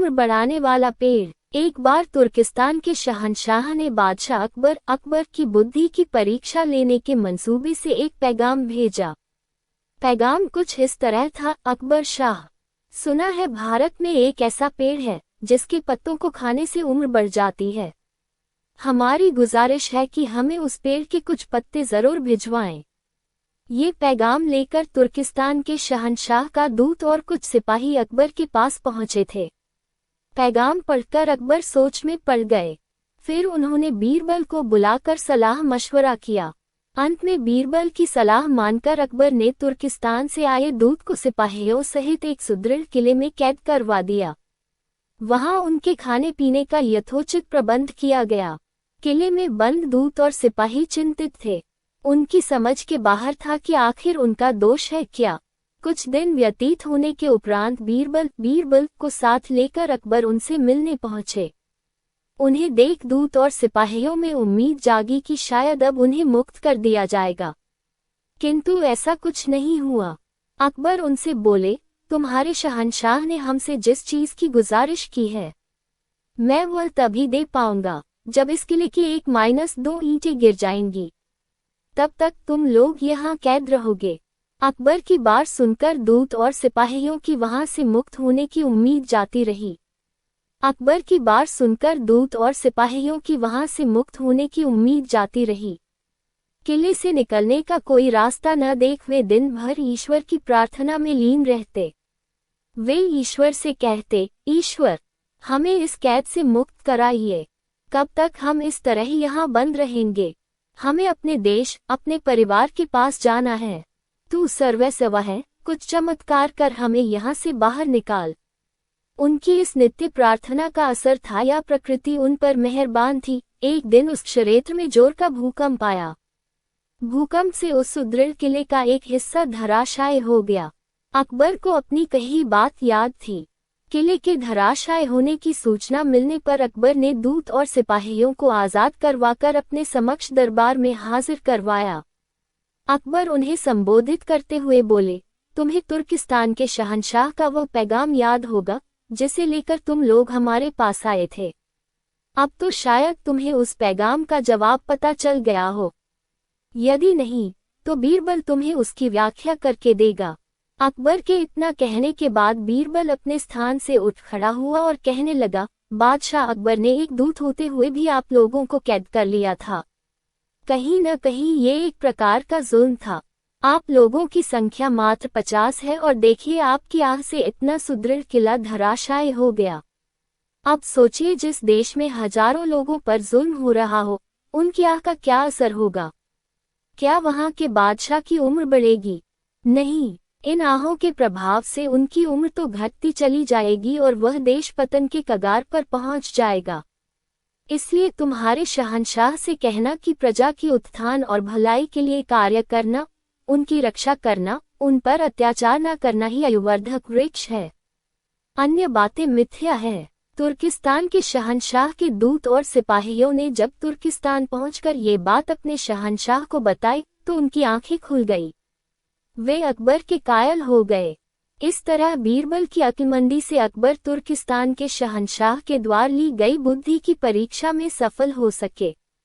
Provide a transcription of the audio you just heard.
उम्र बढ़ाने वाला पेड़। एक बार तुर्किस्तान के शहंशाह ने बादशाह अकबर की बुद्धि की परीक्षा लेने के मंसूबे से एक पैगाम भेजा। पैगाम कुछ इस तरह था, अकबर शाह, सुना है भारत में एक ऐसा पेड़ है जिसके पत्तों को खाने से उम्र बढ़ जाती है। हमारी गुजारिश है कि हमें उस पेड़ के कुछ पत्ते जरूर भिजवाएं। ये पैगाम लेकर तुर्किस्तान के शहंशाह का दूत और कुछ सिपाही अकबर के पास पहुंचे थे। पैगाम पढ़कर अकबर सोच में पड़ गए। फिर उन्होंने बीरबल को बुलाकर सलाह मशवरा किया। अंत में बीरबल की सलाह मानकर अकबर ने तुर्किस्तान से आए दूत को सिपाहियों सहित एक सुदृढ़ किले में कैद करवा दिया। वहां उनके खाने पीने का यथोचित प्रबंध किया गया। किले में बंद दूत और सिपाही चिंतित थे। उनकी समझ के बाहर था कि आखिर उनका दोष है क्या। कुछ दिन व्यतीत होने के उपरांत बीरबल को साथ लेकर अकबर उनसे मिलने पहुंचे। उन्हें देख दूत और सिपाहियों में उम्मीद जागी कि शायद अब उन्हें मुक्त कर दिया जाएगा, किंतु ऐसा कुछ नहीं हुआ। अकबर उनसे बोले, तुम्हारे शहंशाह ने हमसे जिस चीज की गुजारिश की है, मैं वह तभी दे पाऊंगा जब इस किले की 1-2 ईंटें गिर जाएंगी। तब तक तुम लोग यहाँ कैद रहोगे। अकबर की बात सुनकर दूत और सिपाहियों की वहां से मुक्त होने की उम्मीद जाती रही। अकबर की बात सुनकर दूत और सिपाहियों की वहां से मुक्त होने की उम्मीद जाती रही। किले से निकलने का कोई रास्ता न देख वे दिन भर ईश्वर की प्रार्थना में लीन रहते। वे ईश्वर से कहते, ईश्वर, हमें इस कैद से मुक्त कराइए। कब तक हम इस तरह यहाँ बंद रहेंगे? हमें अपने देश, अपने परिवार के पास जाना है। तू सर्वस्व है, कुछ चमत्कार कर हमें यहाँ से बाहर निकाल। उनकी इस नित्य प्रार्थना का असर था या प्रकृति उन पर मेहरबान थी। एक दिन उस क्षेत्र में जोर का भूकंप आया। भूकंप से उस सुदृढ़ किले का एक हिस्सा धराशायी हो गया। अकबर को अपनी कही बात याद थी। किले के धराशायी होने की सूचना मिलने पर अकबर ने दूत और सिपाहियों को आजाद करवाकर अपने समक्ष दरबार में हाजिर करवाया। अकबर उन्हें संबोधित करते हुए बोले, तुम्हें तुर्किस्तान के शहंशाह का वह पैगाम याद होगा जिसे लेकर तुम लोग हमारे पास आए थे। अब तो शायद तुम्हें उस पैगाम का जवाब पता चल गया हो। यदि नहीं तो बीरबल तुम्हें उसकी व्याख्या करके देगा। अकबर के इतना कहने के बाद बीरबल अपने स्थान से उठ खड़ा हुआ और कहने लगा, बादशाह अकबर ने एक दूत होते हुए भी आप लोगों को कैद कर लिया था। कहीं न कहीं ये एक प्रकार का जुल्म था। आप लोगों की संख्या मात्र 50 है और देखिए आपकी आह से इतना सुदृढ़ किला धराशायी हो गया। अब सोचिए जिस देश में हजारों लोगों पर जुल्म हो रहा हो, उनकी आह का क्या असर होगा? क्या वहां के बादशाह की उम्र बढ़ेगी? नहीं, इन आहों के प्रभाव से उनकी उम्र तो घटती चली जाएगी और वह देश पतन के कगार पर पहुंच जाएगा। इसलिए तुम्हारे शहंशाह से कहना कि प्रजा की उत्थान और भलाई के लिए कार्य करना, उनकी रक्षा करना, उन पर अत्याचार न करना ही आयुवर्धक वृक्ष है। अन्य बातें मिथ्या है। तुर्किस्तान के शहंशाह के दूत और सिपाहियों ने जब तुर्किस्तान पहुंचकर ये बात अपने शहंशाह को बताई तो उनकी आंखें खुल गई। वे अकबर के कायल हो गए। इस तरह बीरबल की अक्लमंदी से अकबर तुर्किस्तान के शहंशाह के द्वार ली गई बुद्धि की परीक्षा में सफल हो सके।